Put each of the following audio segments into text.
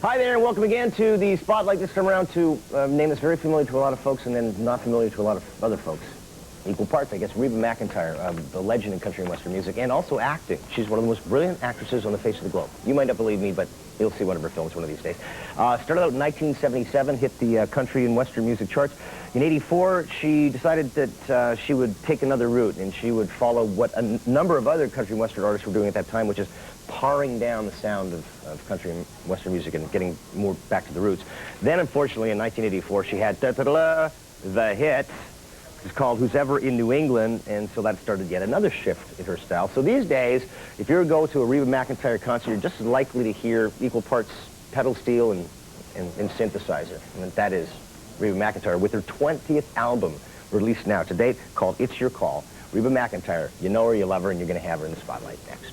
Hi there, and welcome again to the Spotlight. This time around to a name that's very familiar to a lot of folks and then not familiar to a lot of other folks. Equal parts, I guess. Reba McEntire, the legend in country and western music, and also acting. She's one of the most brilliant actresses on the face of the globe. You might not believe me, but you'll see one of her films one of these days. Started out in 1977, hit the country and western music charts. In '84, she decided that she would take another route, and she would follow what a number of other country and western artists were doing at that time, which is paring down the sound of country and western music and getting more back to the roots. Then, unfortunately, in 1984, she had the hit. It's called Who's Ever in New England, and so that started yet another shift in her style. So these days, if you go to a Reba McEntire concert, you're just as likely to hear equal parts pedal steel and synthesizer. And that is Reba McEntire with her 20th album released now to date called It's Your Call. Reba McEntire, you know her, you love her, and you're going to have her in the spotlight next.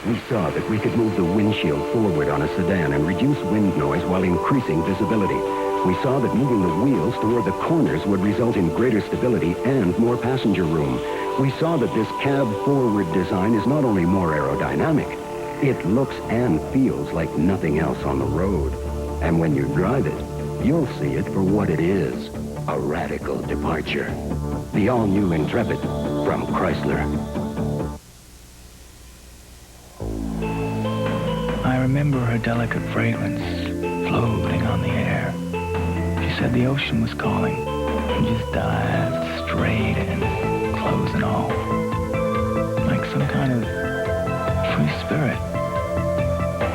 We saw that we could move the windshield forward on a sedan and reduce wind noise while increasing visibility. We saw that moving the wheels toward the corners would result in greater stability and more passenger room. We saw that this cab-forward design is not only more aerodynamic, it looks and feels like nothing else on the road. And when you drive it, you'll see it for what it is, a radical departure. The all-new Intrepid from Chrysler. I remember her delicate fragrance floating on the air. She said the ocean was calling and just dived straight in, clothes and all, like some kind of free spirit.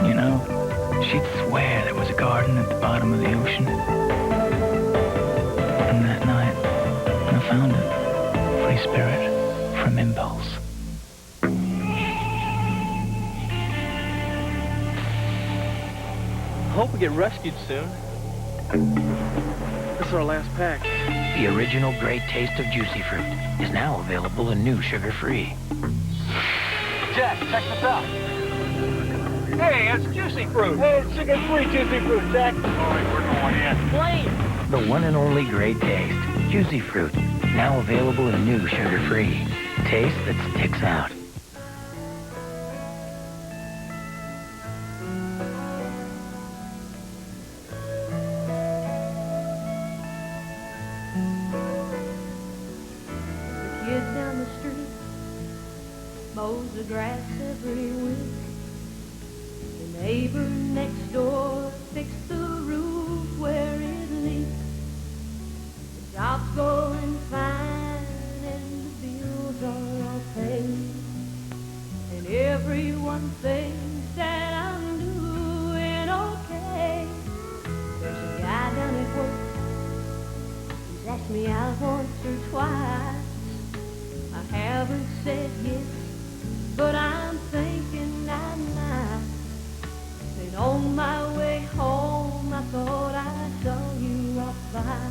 You know, she'd swear there was a garden at the bottom of the ocean. And that night, I found it, free spirit from impulse. Hope we get rescued soon. This is our last pack. The original great taste of Juicy Fruit is now available in new sugar-free. Jack, check this out. Hey, it's Juicy Fruit. Hey, it's sugar-free Juicy Fruit, Jack. All right, we're going in. Blaine! The one and only great taste, Juicy Fruit, now available in new sugar-free. Taste that sticks out. Mows the grass every week. The neighbor next door fixed the roof where it leaks. The job's going fine and the bills are all paid. And everyone thinks that I'm doing okay. There's a guy down at work who's asked me out once or twice. I haven't said yes, but I'm thinking I might. And on my way home, I thought I saw you walk by.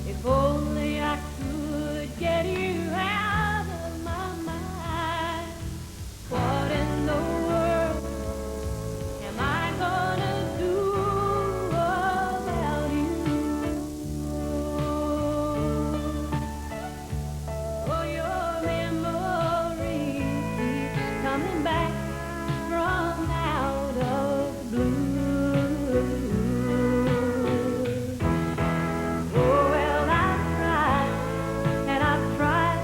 If only I could get you out of my mind. What in the world am I gonna do about you? Oh, your memory keeps coming back from out of the blue. Oh, well, I've tried, and I've tried,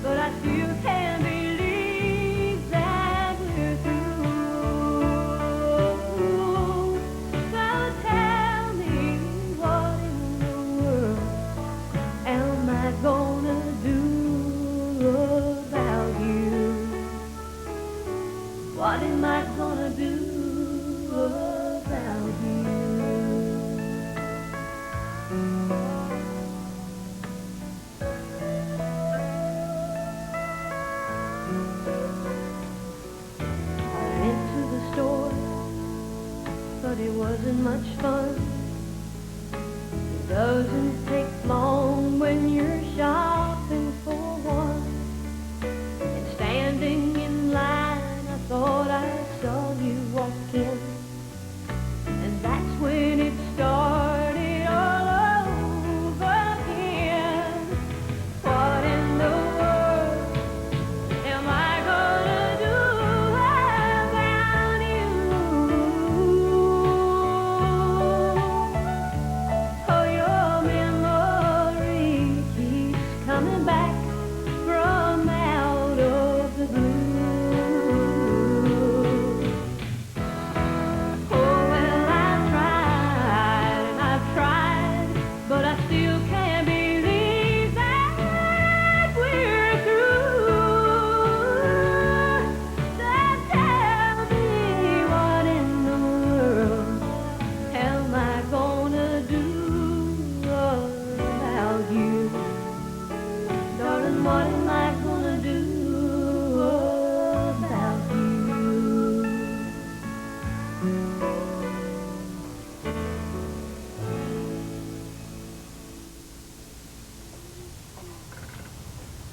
but I still can't believe that we're through. So tell me, what in the world am I gonna do about you? What am I gonna do about you? much fun. It doesn't take long when you're shopping for one. And standing in line, I thought I saw you walk in. And that's when it started all over again. What in the world am I gonna do without you? Oh, your memory keeps coming back from out of the blue. Oh, well, I've tried and I've tried, but I still can't believe that we're through. So tell me, what in the world am I gonna do without you? Darling, what am I gonna do without you?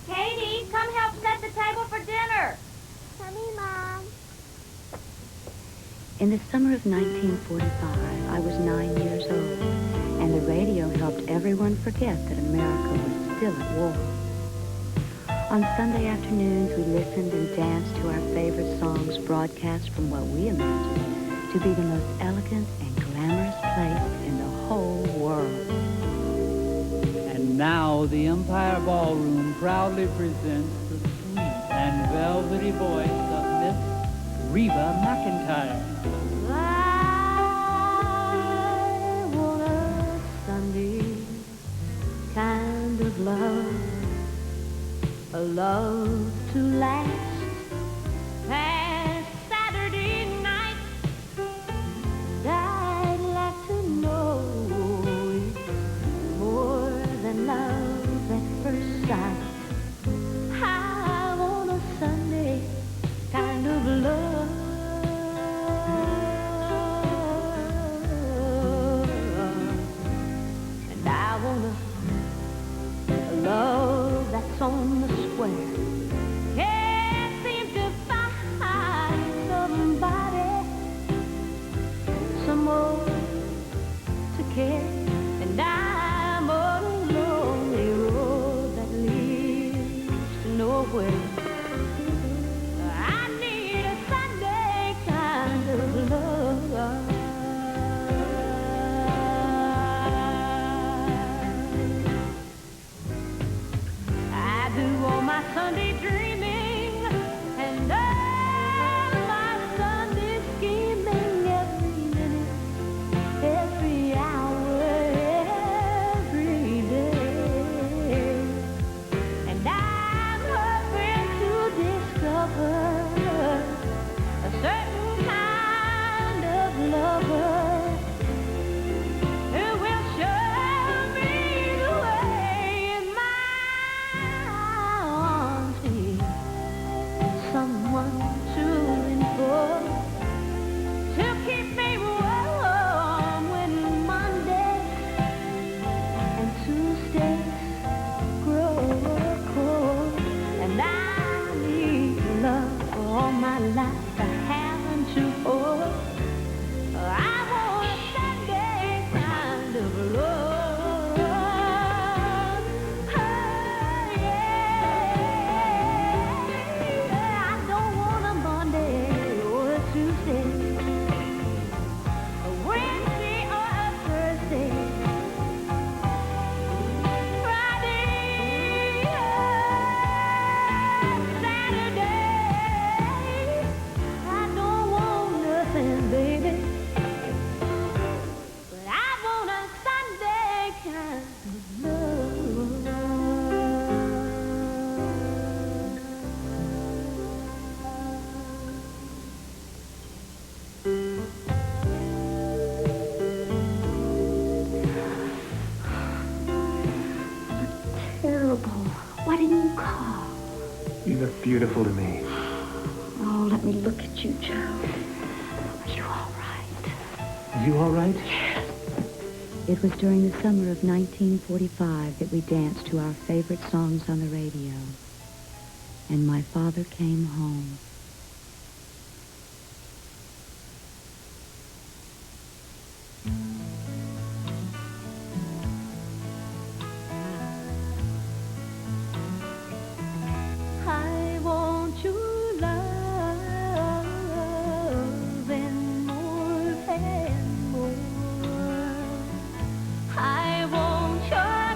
Katie, come help set the table for dinner. Coming, Mom. In the summer of 1945, I was 9 years old, and the radio helped everyone forget that America was still at war. On Sunday afternoons, we listened and danced to our favorite songs broadcast from what we imagined to be the most elegant and glamorous place in the whole world. And now the Empire Ballroom proudly presents the sweet and velvety voice of Miss Reba McEntire. I want a Sunday kind of love, a love to last past Saturday night. I'd like to know it's more than love at first sight. I want a Sunday kind of love. And I want a love that's on the square. Can't seem to find somebody, someone to care. And I'm on a lonely road that leads to nowhere. I need a Sunday kind of love. I do all my Sunday dreaming and all my Sunday scheming, every minute, every hour, every day. And I'm hoping to discover a certain kind of lover who will show me the way in my wanting someone to enforce, to keep me warm when Mondays and Tuesdays grow cold. And I need love for all my life, I haven't to hold. I want a Sunday kind of love. Oh, yeah. I don't want a Monday or a Tuesday, a Wednesday or a Thursday, Friday, Saturday. I don't want nothing, baby, but I want a Sunday kind of love. Terrible. Why didn't you call? You look beautiful to me. Oh, let me look at you, Joe. Are you all right? You all right? It was during the summer of 1945 that we danced to our favorite songs on the radio. And my father came home. I want your love and more and more. I want your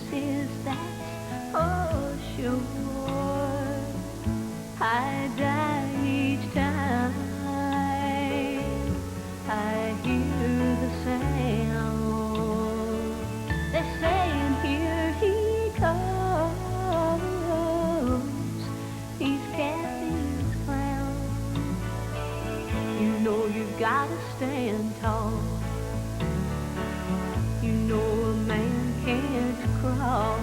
kisses, that's for sure. I die each time I hear the sound. They're saying, here he comes. He's Cathy's clown. You know you've got to stand tall. You know a man can't crawl.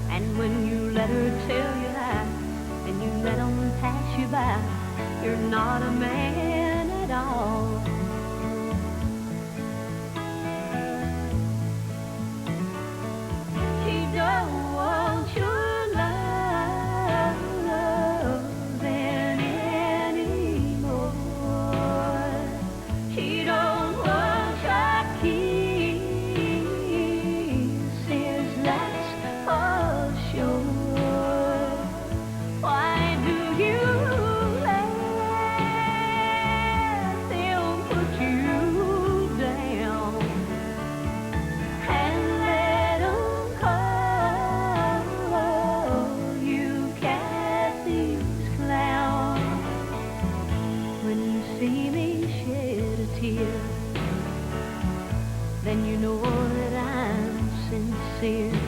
And when you let her tell you that, and you let them pass you by, you're not a man at all. She don't want your love anymore. She don't want your kisses, that's for sure. Why do you let them put you down and let them call you Cathy's clown? When you see me shed a tear, then you know that I'm sincere.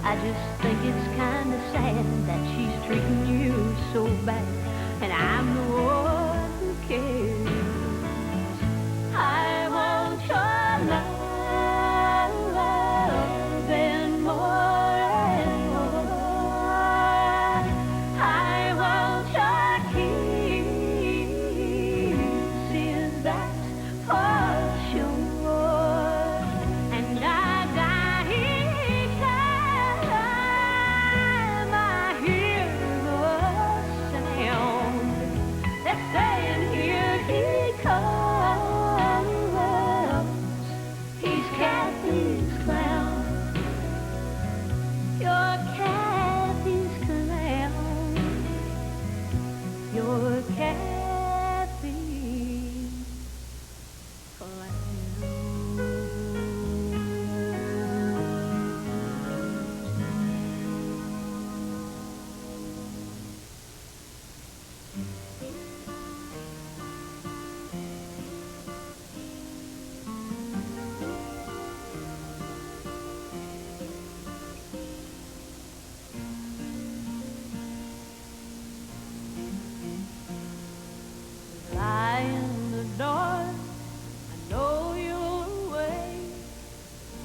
I just think it's kind of sad that she's treating you so bad, and I'm the one who cares. I want your love and more. I want your kisses, that's for sure. And I die each time I hear the sound. They're saying, here he comes. He's Cathy's clown. You're Cathy's clown. You're Cathy's clown. Lie in the dark, I know you're awake.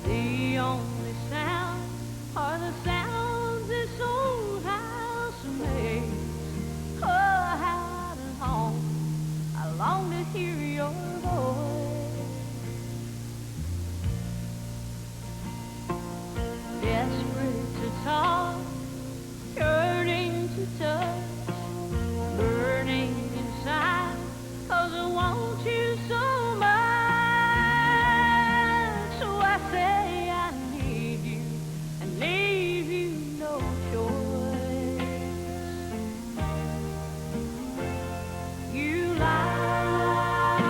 The only sound are the sounds this old house makes. Oh, out at home, I long to hear your voice. Desperate to talk, yearning to touch, burning inside, 'cause I want you so much. So I say I need you and leave you no choice. You lie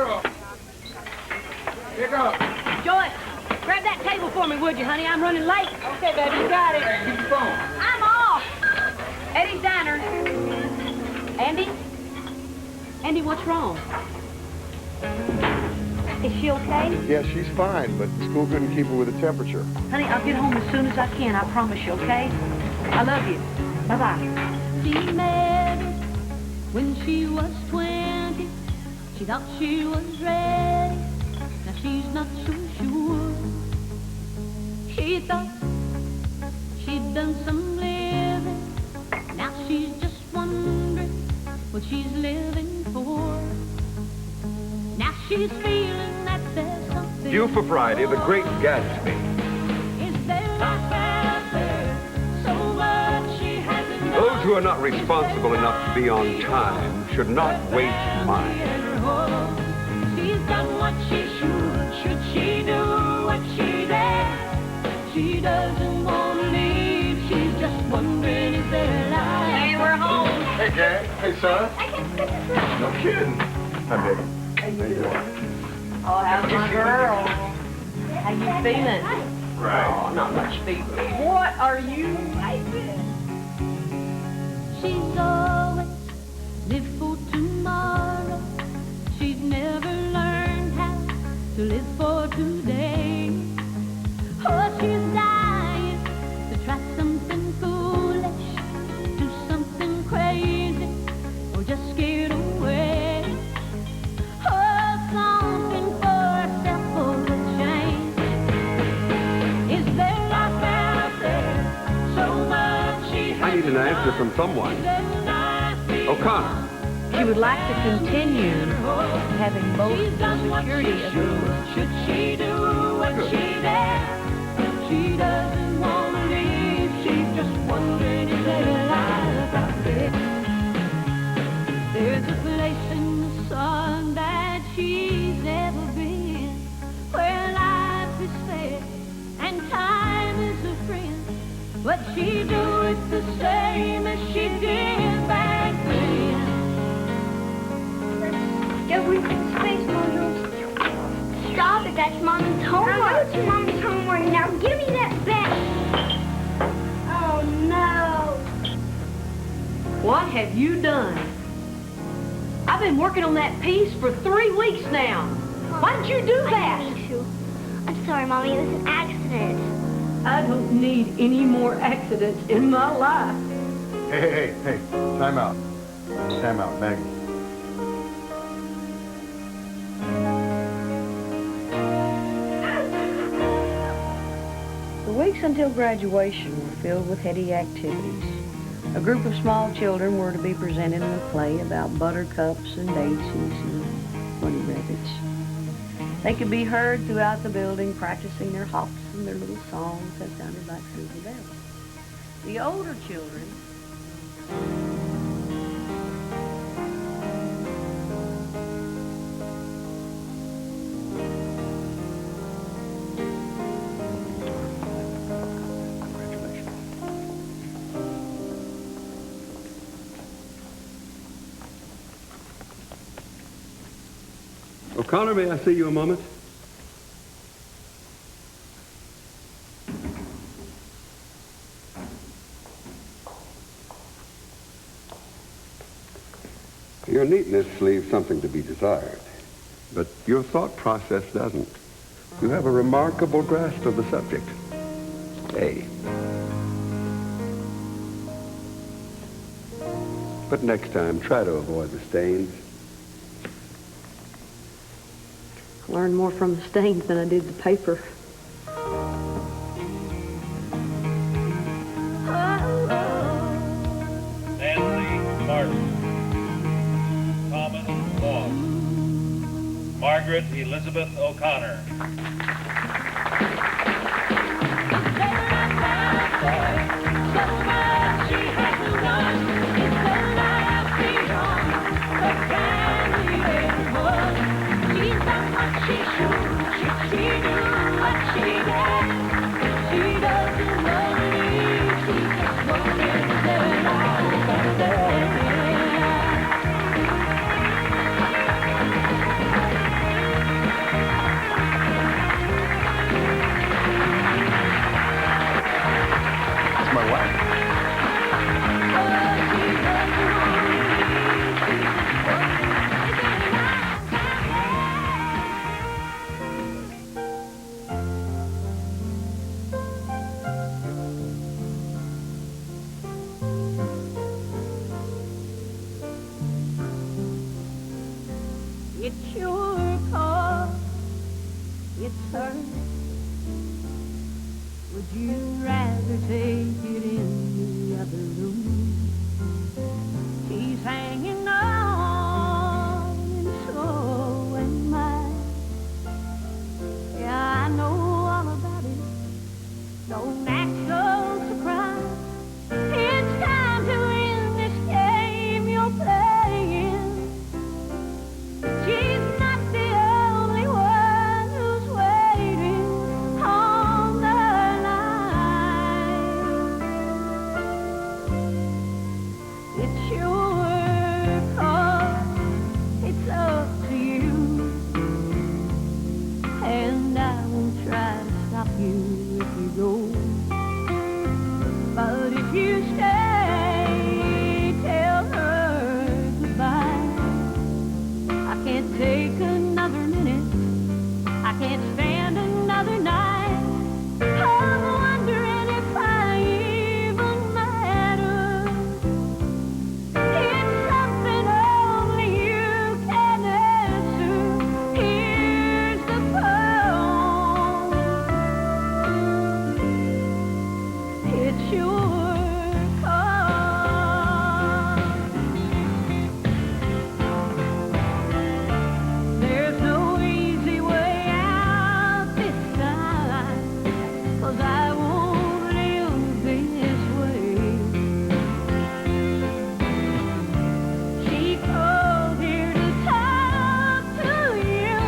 girl. Pick up. Joyce, grab that table for me, would you, honey? I'm running late. Okay, baby, you got it. Hey, keep the phone. I'm off. Eddie's Diner. Andy? Andy, what's wrong? Is she okay? Yeah, she's fine, but the school couldn't keep her with the temperature. Honey, I'll get home as soon as I can. I promise you, okay? I love you. Bye-bye. She married when she was 20. She thought she was ready. Now she's not so sure. She thought she'd done some living. Now she's just wondering what she's living for. Now she's feeling that there's something. Due for Friday, The Great Gatsby. Is there life out there? So much she hasn't done. Those who are not responsible enough to be on time should not waste mine. She's done what she should. Should she do what she did? She doesn't want to leave. She's just wondering, is there life? Hey, we're home. Hey, Dad. Hey, son. No kidding. Hi, baby. How you doing? Oh, how's my girl? How you feeling? Right. Oh, not much feeling. What are you wiping? She's always lived for tomorrow. She's never learned how to live for today. Oh, she's dying to try something foolish, do something crazy, or just scared away. Oh, something for herself for a change. Is there life out there? So much she has. I need an answer from someone. O'Connor. She would like to continue having both the security of the Should she do what she did? She doesn't want to leave. She's just wondering, is there life out there? There's a place in the sun that she's never been, where life is fair and time is a friend. But she do it the same as she did back then. Go read some space, Mom. Stop it, that's Mom's homework. I know it's Mom's homework. Now give me that back. Oh, no. What have you done? I've been working on that piece for 3 weeks now. Why did you do that? I didn't mean to. I'm sorry, Mommy. It was an accident. I don't need any more accidents in my life. Hey. Time out. Time out, Maggie. The weeks until graduation were filled with heady activities. A group of small children were to be presented in a play about buttercups and daisies and bunny rabbits. They could be heard throughout the building practicing their hops and their little songs that sounded like silver bells. The older children O'Connor, may I see you a moment? Your neatness leaves something to be desired, but your thought process doesn't. You have a remarkable grasp of the subject. A. But next time, try to avoid the stains. I learned more from the stains than I did the paper. Nancy Martin. Thomas Moss. Margaret Elizabeth O'Connor. That's my wife. It's your car, it's her. Would you rather take it in the other room? She's hanging on, and so am I. Yeah, I know all about it. Don't act so surprised. It's time to end this game you're playing. She's not the only one who's waiting on the line. It's your call, it's up to you, and I won't try to stop you if you go. But if you stay, tell her goodbye. I can't take another minute. I can't stand another night. I'm wondering if I even matter. It's something only you can answer. Here's the phone. It's your call. There's no easy way out this time, 'cause I won't live this way. She called here to talk to you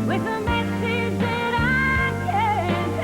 with a message that I can't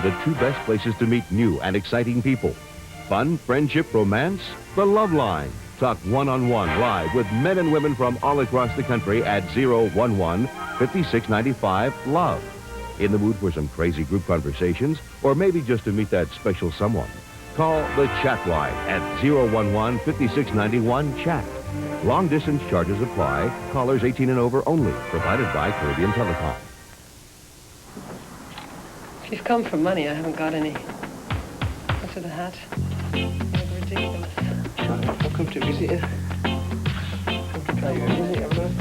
The two best places to meet new and exciting people. Fun, friendship, romance, the Loveline. Talk one-on-one live with men and women from all across the country at 011-5695-LOVE. In the mood for some crazy group conversations, or maybe just to meet that special someone? Call the chat line at 011-5691-CHAT. Long-distance charges apply. Callers 18 and over only. Provided by Caribbean Telecom. If you've come for money, I haven't got any. Look at the hat. Like ridiculous. Welcome to visit you. Come to try your visit, everyone.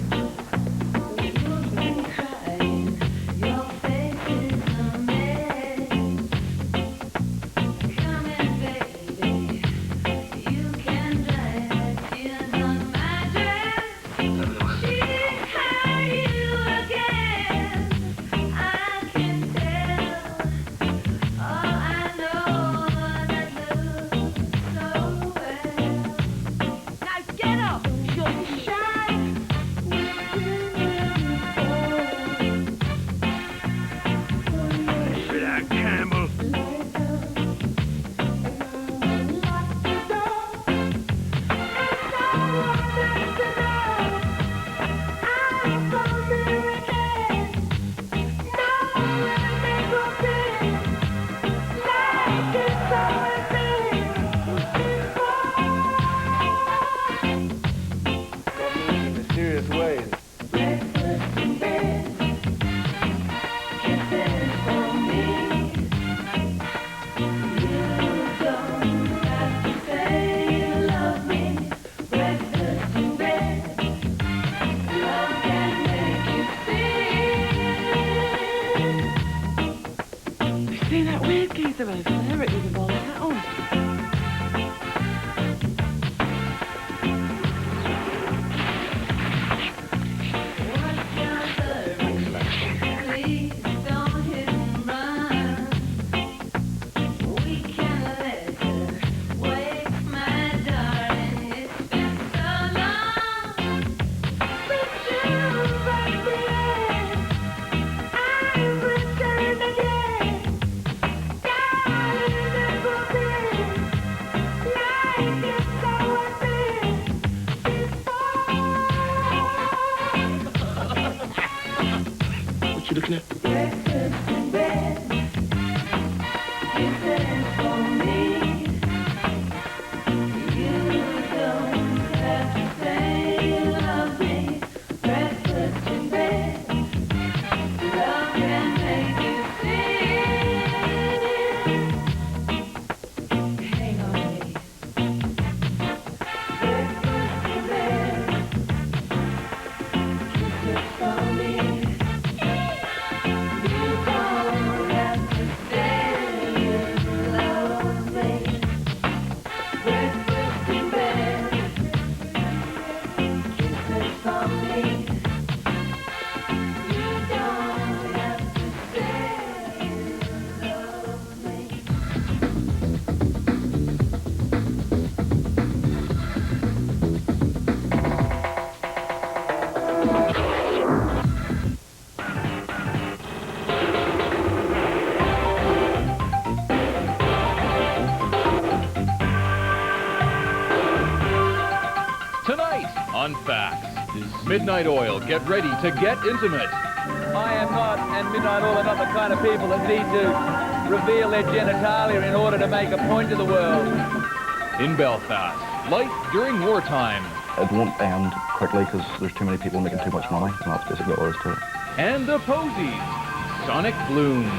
See that weird geezer over there, Rick, with the ball hat on? You looking at? On FAX is Midnight Oil. Get ready to get intimate. I am not, and Midnight Oil are not the kind of people that need to reveal their genitalia in order to make a point to the world. In Belfast, life during wartime. It won't end quickly because there's too many people making too much money, and that's basically all there is to it. And the Posies, Sonic Bloom.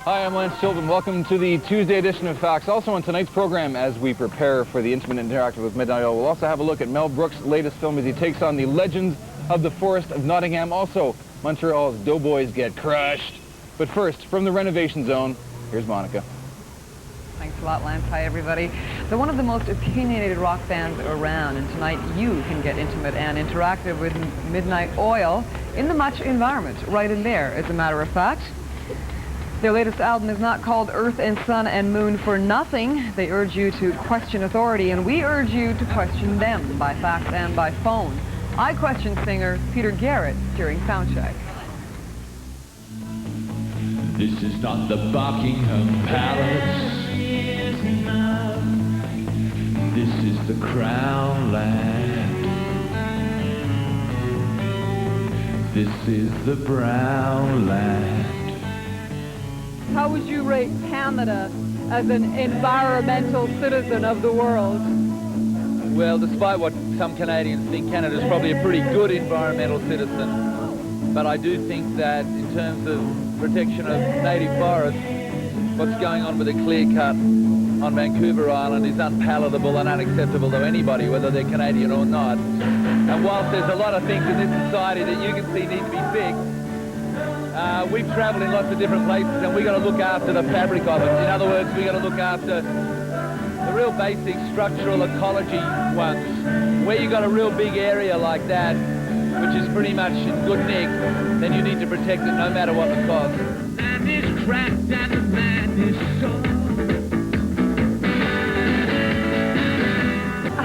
Hi, I'm Lance Silvan. Welcome to the Tuesday edition of FAX. Also on tonight's program, as we prepare for the Intimate and Interactive with Midnight Oil, we'll also have a look at Mel Brooks' latest film as he takes on the legends of the Forest of Nottingham. Also, Montreal's Doughboys get crushed. But first, from the renovation zone, here's Monica. Thanks a lot, Lance. Hi, everybody. They're one of the most opinionated rock bands around, and tonight you can get intimate and interactive with Midnight Oil in the Much environment, right in there, as a matter of fact. Their latest album is not called Earth and Sun and Moon for nothing. They urge you to question authority, and we urge you to question them by fax and by phone. I questioned singer Peter Garrett during soundcheck. This is not the Buckingham Palace. This is the Crown Land. This is the Brown Land. How would you rate Canada as an environmental citizen of the world? Well, despite what some Canadians think, Canada's probably a pretty good environmental citizen. But I do think that in terms of protection of native forests, what's going on with the clear cut on Vancouver Island is unpalatable and unacceptable to anybody, whether they're Canadian or not. And whilst there's a lot of things in this society that you can see need to be fixed, we've travelled in lots of different places, and we've got to look after the fabric of it. In other words, we've got to look after the real basic structural ecology ones. Where you've got a real big area like that, which is pretty much in good nick, then you need to protect it no matter what the cost. And it's cracked and the man is sore.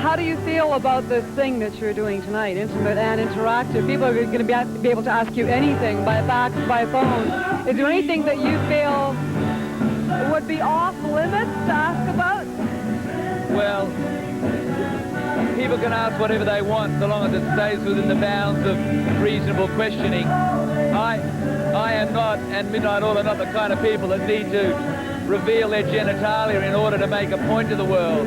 How do you feel about this thing that you're doing tonight, intimate and interactive? People are going to be able to ask you anything by fax, by phone. Is there anything that you feel would be off limits to ask about? Well, people can ask whatever they want, so long as it stays within the bounds of reasonable questioning. I am not, and Midnight Oil are not the kind of people that need to reveal their genitalia in order to make a point to the world.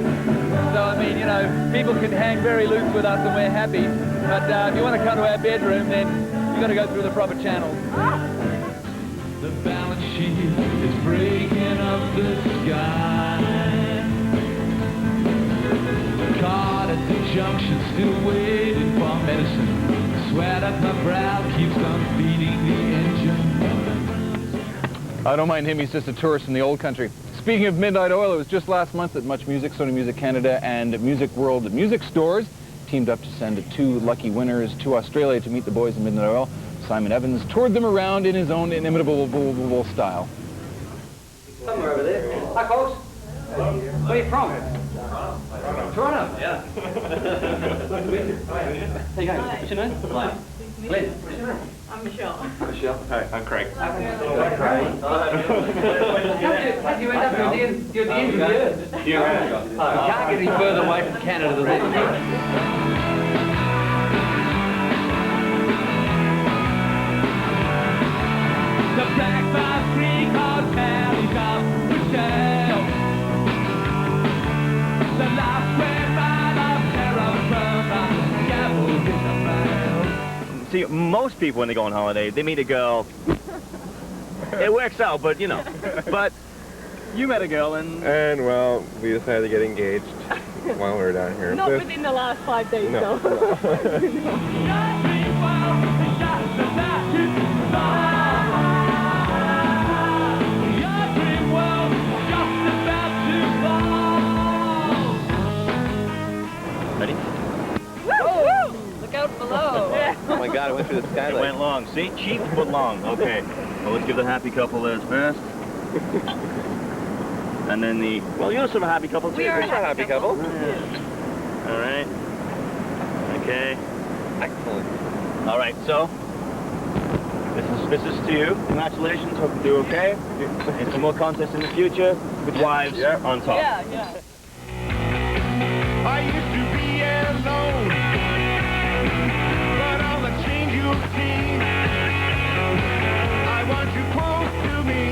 So, I mean, you know, people can hang very loose with us and we're happy. But if you want to come to our bedroom, then you've got to go through the proper channels. The balance sheet is breaking up the sky. Caught at the junction, still waiting for medicine. Sweat at my brow keeps on feeding the engine. I don't mind him, he's just a tourist from the old country. Speaking of Midnight Oil, it was just last month that MuchMusic, Sony Music Canada, and Music World Music Stores teamed up to send 2 lucky winners to Australia to meet the boys in Midnight Oil. Simon Evans toured them around in his own inimitable style. Somewhere over there. Hi, folks. Hello. Where are you from? Toronto. Yeah. How you going? What's your name? Glenn. Glenn. What's your name? I'm Michelle. Michelle. Hi, I'm Craig. How did you end up you're the engineer? You can't get any further away from Canada than this. The black box recall tallies of Michelle. The last red ride of terror from the gallows in the mile. See, most people when they go on holiday, they meet a girl. It works out, but you know. But you met a girl and... And, well, we decided to get engaged while we were down here. Not within the last 5 days, No. though. Ready? Woo! Look out below. Oh my God, I went through the skylight. It went long. See? Cheap, but long. Okay. Well, let's give the happy couple this first. And then the... Well, you're some happy couple, too. We are a happy couple. All right. Okay. Excellent. All right, so... This is to you. Congratulations. Hope you do okay. And some more contests in the future with wives on top. Yeah. I used to be alone, but all the change you've seen. I want you close to me.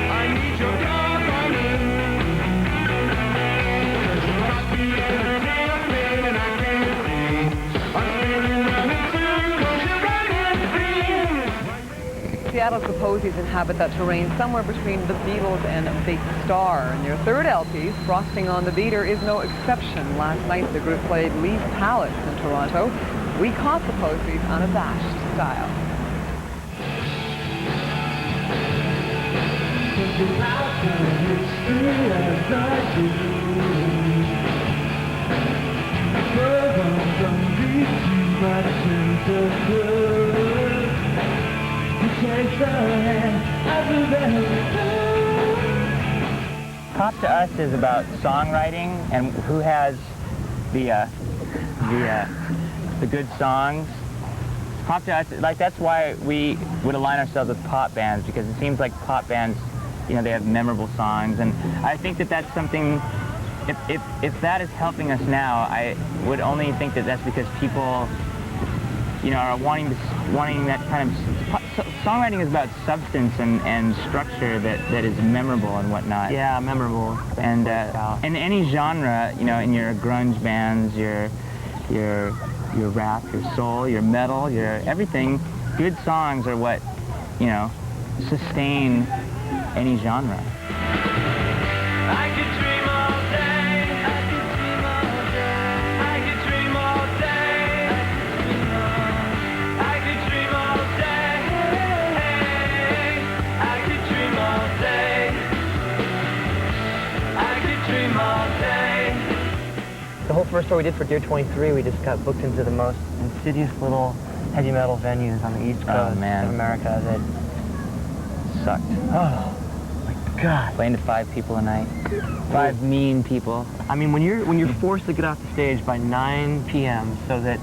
I need your company. 'Cause you rock me entertainment and I can't see. I'm spinning round and through 'cause you're running free. Seattle's the Posies inhabit that terrain somewhere between the Beatles and Big Star. And their third LP, Frosting on the Beater, is no exception. Last night the group played Lee's Palace in Toronto. We caught the Posies unabashed style. Pop to us is about songwriting and who has the good songs. Pop to us, like that's why we would align ourselves with pop bands, because it seems like pop bands, you know, they have memorable songs, and I think that that's something. If that is helping us now, I would only think that that's because people, you know, are wanting that kind of... Songwriting is about substance and structure that is memorable and whatnot. Yeah, memorable. And in any genre, you know, in your grunge bands, your rap, your soul, your metal, your everything, good songs are what, you know, sustain any genre. I could dream all day. I could dream all day. I could dream all day. I could dream all day. I could dream all day. I could dream all day. The whole first tour we did for Deer 23, we just got booked into the most insidious little heavy metal venues on the East Coast of America that Sucked. Oh. God. Playing to 5 people a night. 5 mean people. I mean, when you're forced to get off the stage by 9 p.m. so that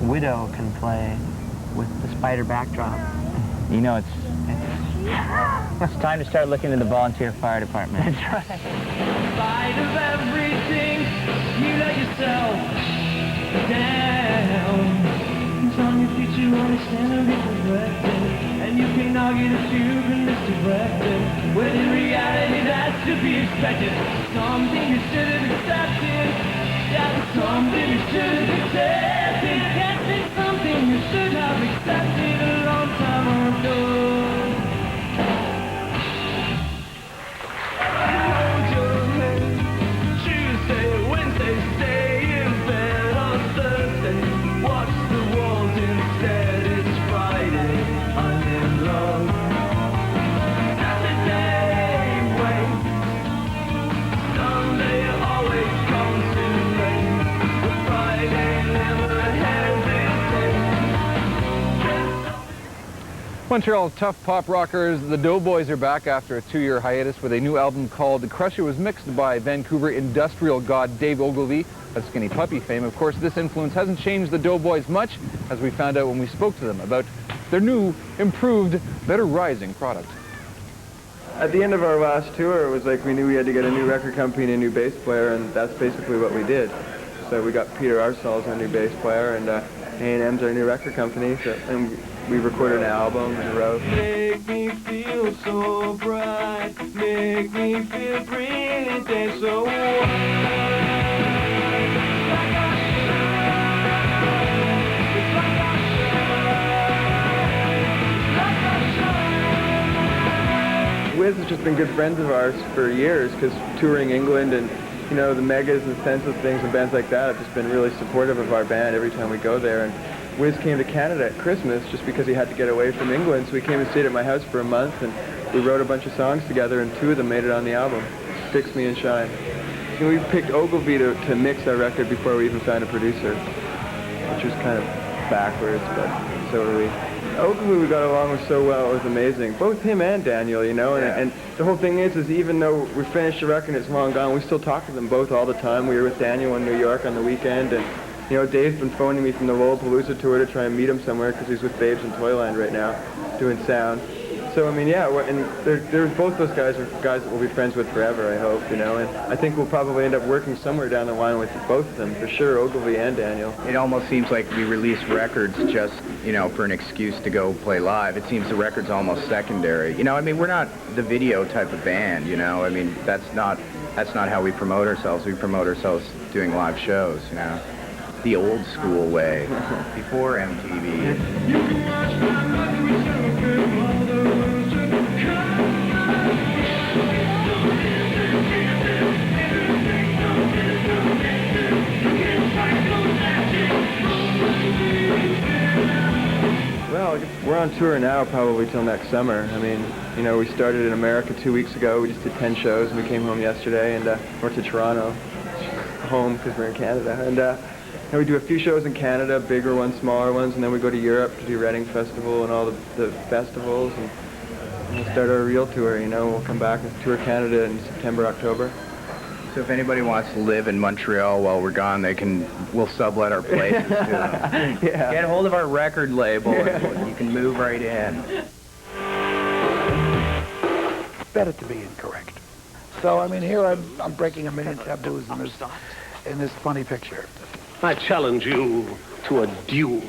Widow can play with the spider backdrop. You know, it's time to start looking into the volunteer fire department. That's right. In spite of everything, you let yourself down. balance on your feet, you understand and be perfected. And you can argue that you've been misdirected, when in reality that's to be expected. Something you should have accepted. Yeah, something you should have accepted. Can't be something you should have accepted a long time ago. Hold your head. Tuesday, Wednesday, stay in bed on Thursday. Watch the walls instead. It's Friday. I'm in love. Saturday waits. Sunday always comes too late. But Friday never hesitates. Montreal's tough pop rockers, the Doughboys, are back after a 2-year hiatus with a new album called The Crusher. Was mixed by Vancouver industrial god Dave Ogilvy of Skinny Puppy fame. Of course, this influence hasn't changed the Doughboys much, as we found out when we spoke to them about their new, improved, better rising product. At the end of our last tour, it was like we knew we had to get a new record company and a new bass player, and that's basically what we did. So we got Peter Arcel's our new bass player, and A&M's our new record company, and we recorded an album in a row. Make me feel so bright, make me feel brilliant and so Wiz has just been good friends of ours for years, because touring England and, you know, the Megas and Senseless Things and bands like that have just been really supportive of our band every time we go there. And Wiz came to Canada at Christmas just because he had to get away from England, so he came and stayed at my house for a month, and we wrote a bunch of songs together, and 2 of them made it on the album, Fix Me and Shine. And we picked Ogilvy to mix our record before we even found a producer, which was kind of backwards, but so were we. Ogilvy we got along with so well, it was amazing. Both him and Daniel, you know, and the whole thing is even though we finished the record and it's long gone, we still talk to them both all the time. We were with Daniel in New York on the weekend, and you know, Dave's been phoning me from the Lollapalooza tour to try and meet him somewhere because he's with Babes in Toyland right now, doing sound. So, I mean, yeah, and both those guys are guys that we'll be friends with forever, I hope, you know, and I think we'll probably end up working somewhere down the line with both of them, for sure, Ogilvy and Daniel. It almost seems like we release records just, you know, for an excuse to go play live. It seems the record's almost secondary. You know, I mean, we're not the video type of band, you know, I mean, that's not how we promote ourselves. We promote ourselves doing live shows, you know, the old school way, before MTV. Well, we're on tour now probably till next summer. I mean, you know, we started in America 2 weeks ago. We just did 10 shows, and we came home yesterday, and we're to Toronto, home because we're in Canada. And we do a few shows in Canada, bigger ones, smaller ones, and then we go to Europe to do Reading Festival and all the festivals, and we'll start our real tour, you know. We'll come back and tour Canada in September, October. So if anybody wants to live in Montreal while we're gone, we'll sublet our places to them. Yeah. Get a hold of our record label, and you can move right in. Better to be incorrect. So, I mean, here I'm breaking 1 million taboos in this funny picture. I challenge you to a duel.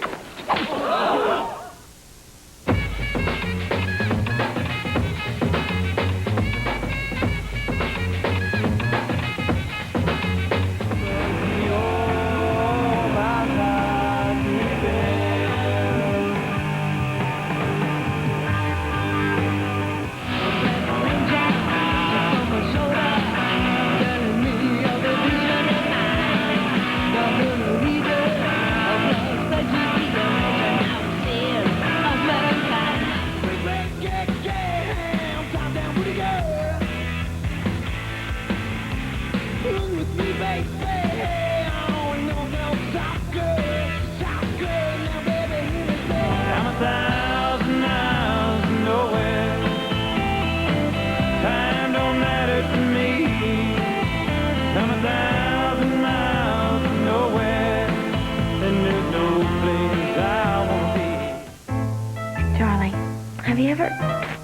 Have you ever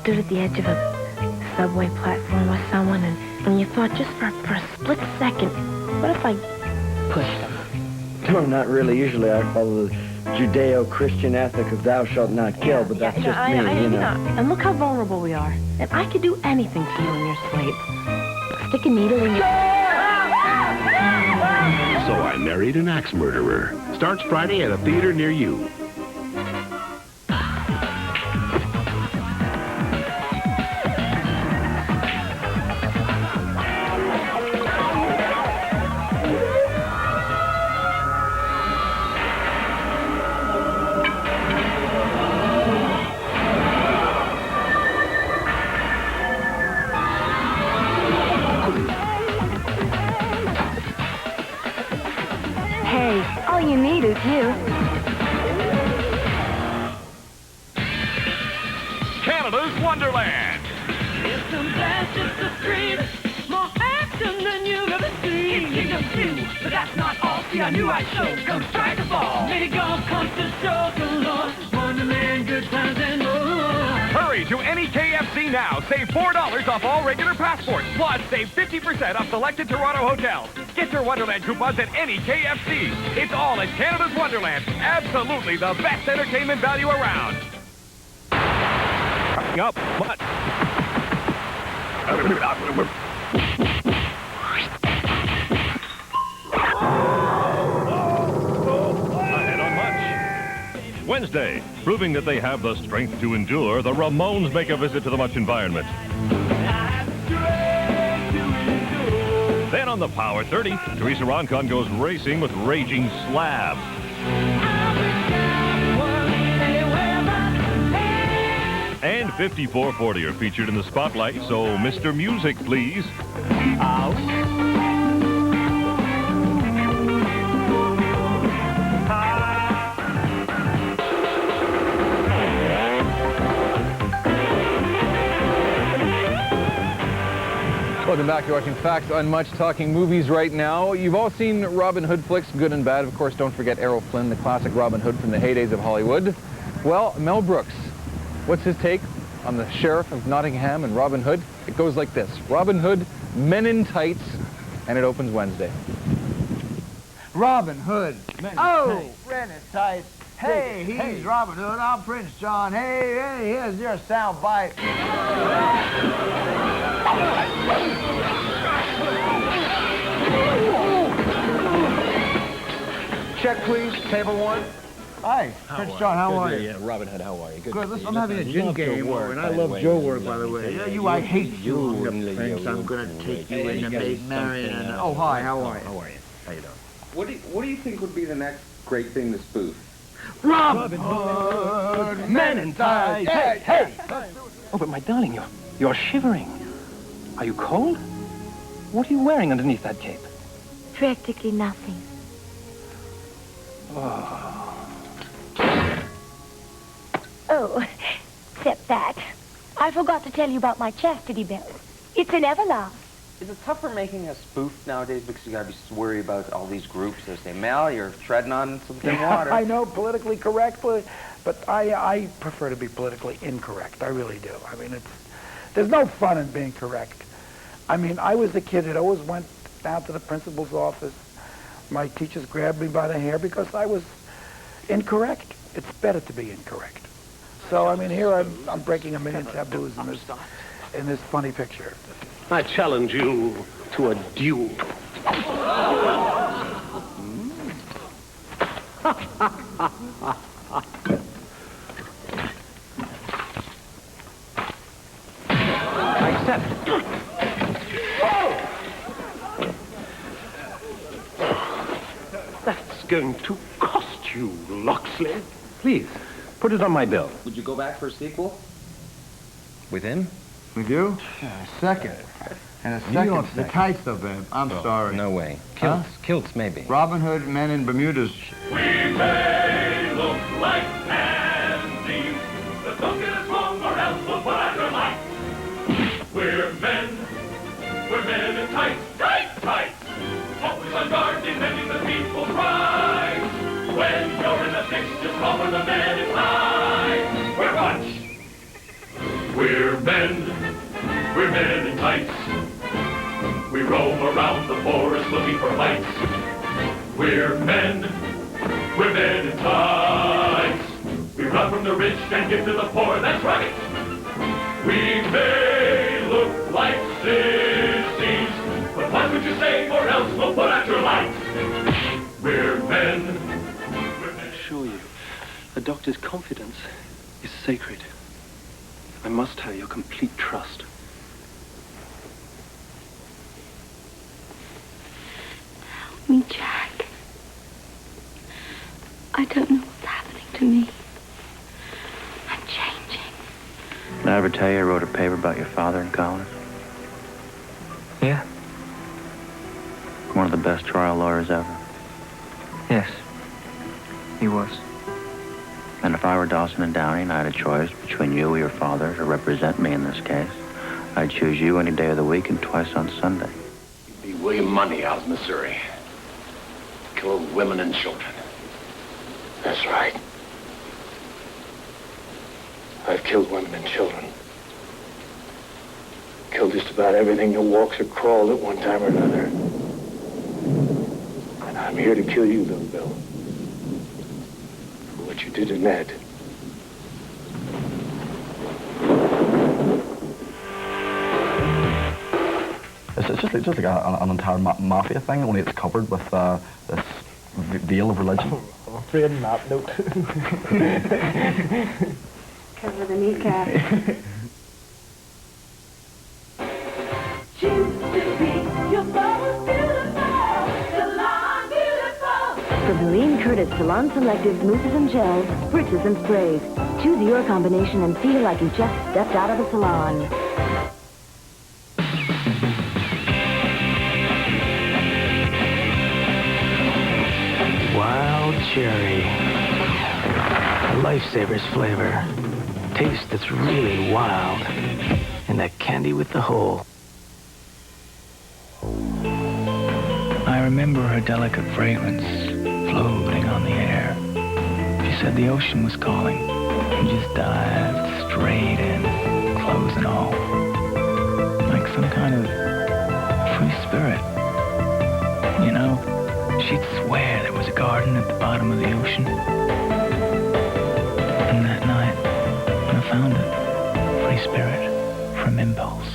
stood at the edge of a subway platform with someone and you thought just for a split second, what if I pushed them? No, not really. Usually I follow Judeo-Christian ethic of thou shalt not kill, but that's just me, you know. And look how vulnerable we are. And I could do anything to you in your sleep. Stick a needle in your... So I Married an Axe Murderer. Starts Friday at a theater near you. All you need is you. Canada's Wonderland. It's the best, it's the scream. More action than you've ever seen. It's Kingdom 2, but that's not all. See, I knew I'd show. Come try the ball. Mini golf comes to show galore. Wonderland, good times and more. Hurry to any KFC now. Save $4 off all regular passports. Plus, save 50% off selected Toronto hotels. Get your Wonderland coupons at any KFC. It's all at Canada's Wonderland. Absolutely the best entertainment value around. Coming up, what? Ahead on Much. Wednesday, proving that they have the strength to endure, the Ramones make a visit to the Much environment. Then on the Power 30, Teresa Roncon goes racing with Raging Slab. And 5440 are featured in the Spotlight, so Mr. Music, please. Welcome back. You're watching Facts on Much, talking movies right now. You've all seen Robin Hood flicks, good and bad. Of course, don't forget Errol Flynn, the classic Robin Hood from the heydays of Hollywood. Well, Mel Brooks, what's his take on the Sheriff of Nottingham and Robin Hood? It goes like this. Robin Hood, Men in Tights, and it opens Wednesday. Robin Hood, Men in Tights. Hey, he's Robin Hood. I'm Prince John. Hey, here's your sound bite. Check, please. Table 1. Hi, Prince John. How are you? Yeah, Robin Hood, how are you? Good. Good. Listen, I'm having a gin game over, and I love Joe work, by the way. Yeah, I hate you, Prince. I'm gonna take you in to make Marion. Oh, hi. How are you? How are you? How you doing? What do you think would be the next great thing to spoof? Robin Hood, Men in Tights. Hey! Oh, but my darling, you're shivering. Are you cold? What are you wearing underneath that cape? Practically nothing. Oh, except that. I forgot to tell you about my chastity belt. It's an Everlast. Is it tougher making a spoof nowadays because you gotta be worried about all these groups that say, Mel, you're treading on some thin water. I know, politically correct, but I prefer to be politically incorrect. I really do. I mean, there's no fun in being correct. I mean, I was the kid that always went down to the principal's office. My teachers grabbed me by the hair because I was incorrect. It's better to be incorrect. So, I mean, here I'm breaking a million taboos in this funny picture. I challenge you to a duel. I accept. That's going to cost you, Loxley. Please, put it on my bill. Would you go back for a sequel? With him? With you? Second. And a second. The tights, though, babe. I'm sorry. No way. Kilts. Huh? Kilts, maybe. Robin Hood, Men in Bermudas. We may look like pansies, but don't get us wrong or else we'll put out your life. We're men in tights, tights. Always on guard, defending the people's rights. When you're in the fix, just call for the men in tights. We're Much. We're men in tights. We roam around the forest looking for fights. We're men in tights. the rich and give to the poor, that's right. We may look like sissies, but what would you say, or else we'll put out your lights? We're men. I assure you, a doctor's confidence is sacred. I must have your complete trust. Help me, Jack. I don't know what's happening to me. I'm changing. Did I ever tell you I wrote a paper about your father in college? Yeah? One of the best trial lawyers ever. Yes. He was. And if I were Dawson and Downey and I had a choice between you or your father to represent me in this case, I'd choose you any day of the week and twice on Sunday. You'd be William Moneyhouse, Missouri. Killed women and children. That's right. I've killed women and children. Killed just about everything that walks or crawls at one time or another. And I'm here to kill you, little Bill. For what you did to Ned. It's just like an entire mafia thing, only it's covered with this veil of religion. I'm afraid not, nope. Cover the kneecap. From Helene Curtis Salon Selectives mousses and gels, spritzes and sprays. Choose your combination and feel like you just stepped out of the salon. Wild cherry. A Lifesavers flavor. Taste that's really wild. And that candy with the hole. I remember her delicate fragrance floating on the air. She said the ocean was calling and just dived straight in, clothes and all. Like some kind of free spirit. You know, she'd swear there was a garden at the bottom of the ocean. And that night, I found it. Free spirit from impulse.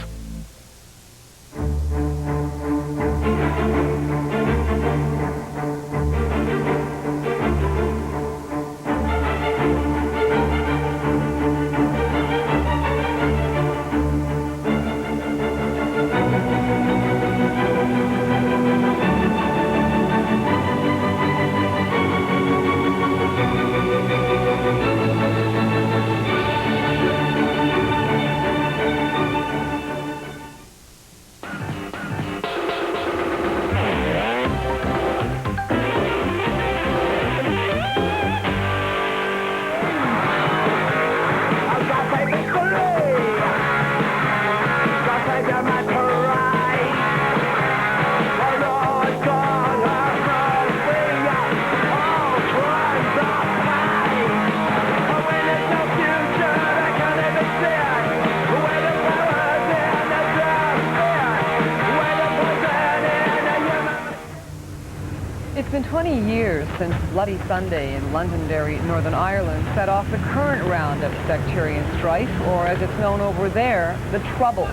It's been 20 years since Bloody Sunday in Londonderry, Northern Ireland, set off the current round of sectarian strife, or as it's known over there, the Troubles.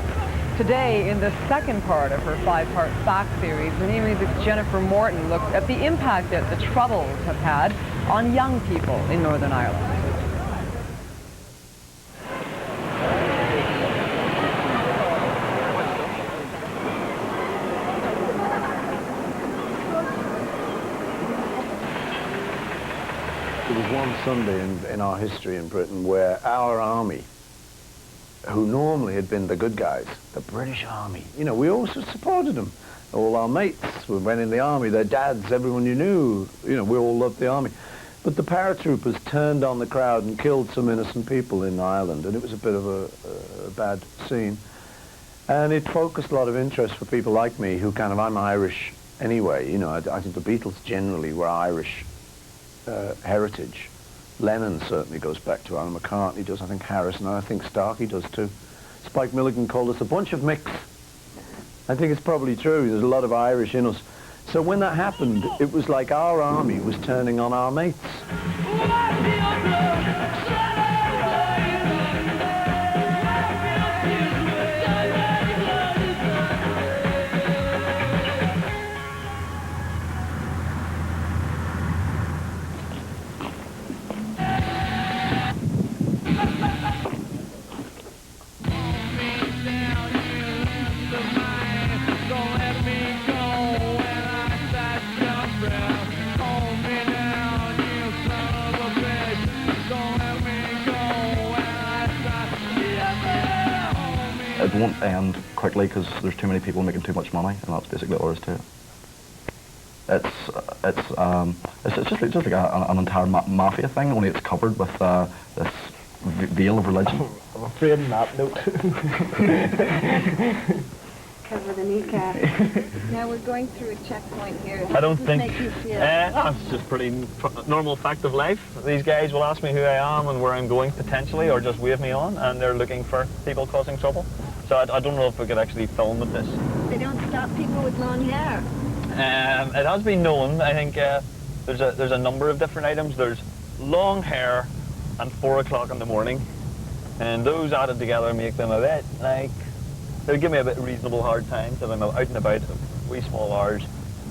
Today, in the second part of her 5-part FAX series, the new music's Jennifer Morton looks at the impact that the Troubles have had on young people in Northern Ireland. There was one Sunday in our history in Britain where our army, who normally had been the good guys, the British Army, you know, we also supported them. All our mates went in the army, their dads, everyone you knew, you know, we all loved the army. But the paratroopers turned on the crowd and killed some innocent people in Ireland, and it was a bit of a bad scene. And it focused a lot of interest for people like me, who kind of, I'm Irish anyway, you know, I think the Beatles generally were Irish heritage. Lennon certainly goes back to Paul McCartney does, I think Harrison, and I think Starkey does too. Spike Milligan called us a bunch of mix. I think it's probably true, there's a lot of Irish in us. So when that happened, it was like our army was turning on our mates. it won't end quickly because there's too many people making too much money, and that's basically all there is to it. It's just like an entire mafia thing, only it's covered with this veil of religion. I'm afraid on that note. Cover the kneecap. Now we're going through a checkpoint here. I don't Does this think make you feel? that's just pretty normal fact of life. These guys will ask me who I am and where I'm going potentially, or just wave me on, and they're looking for people causing trouble. So I don't know if we could actually film with this. They don't stop people with long hair. It has been known. I think there's a number of different items. There's long hair and 4 o'clock in the morning, and those added together make them a bit like. They'll give me a bit reasonable hard time if I'm out and about wee small hours,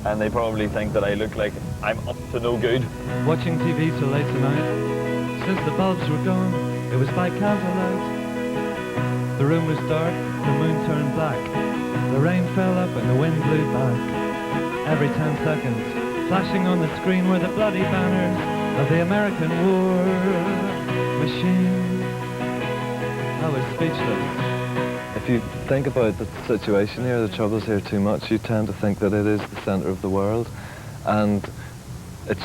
and they probably think that I look like I'm up to no good. Watching TV till late tonight. Since the bulbs were gone, it was by candlelight. The room was dark, the moon turned black. The rain fell up and the wind blew back. Every 10 seconds, flashing on the screen were the bloody banners of the American war machine. I was speechless. If you think about the situation here, the troubles here too much, you tend to think that it is the centre of the world, and it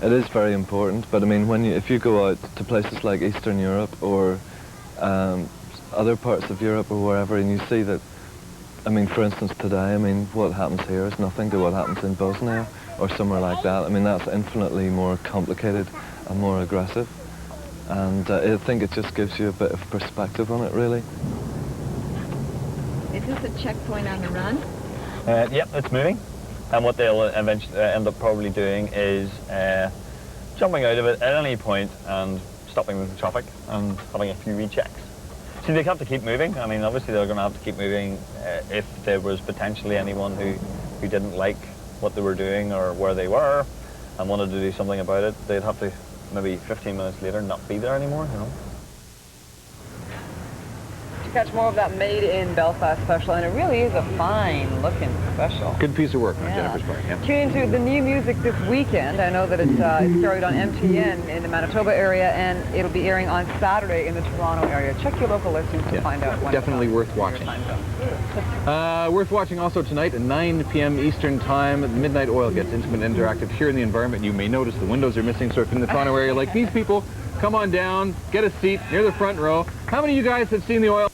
is very important. But I mean, if you go out to places like Eastern Europe or other parts of Europe or wherever, and you see that, I mean, for instance today, I mean, what happens here is nothing to what happens in Bosnia or somewhere like that. I mean, that's infinitely more complicated and more aggressive, and I think it just gives you a bit of perspective on it, really. Is this a checkpoint on the run? Yep, it's moving. And what they'll eventually end up probably doing is jumping out of it at any point and stopping the traffic and having a few rechecks. See, they have to keep moving. I mean, obviously they're going to have to keep moving if there was potentially anyone who didn't like what they were doing or where they were and wanted to do something about it. They'd have to maybe 15 minutes later not be there anymore, you know. Catch more of that Made in Belfast special, and it really is a fine-looking special. Good piece of work on Yeah. Jennifer's part. Yeah. Tune into the new music this weekend. I know that it's carried on MTN in the Manitoba area, and it'll be airing on Saturday in the Toronto area. Check your local listings to find out when Definitely worth watching. Worth watching also tonight at 9 p.m. Eastern Time. Midnight Oil gets intimate and interactive here in the environment. You may notice the windows are missing, so if you're in the Toronto area like these people, come on down, get a seat near the front row. How many of you guys have seen the Oil?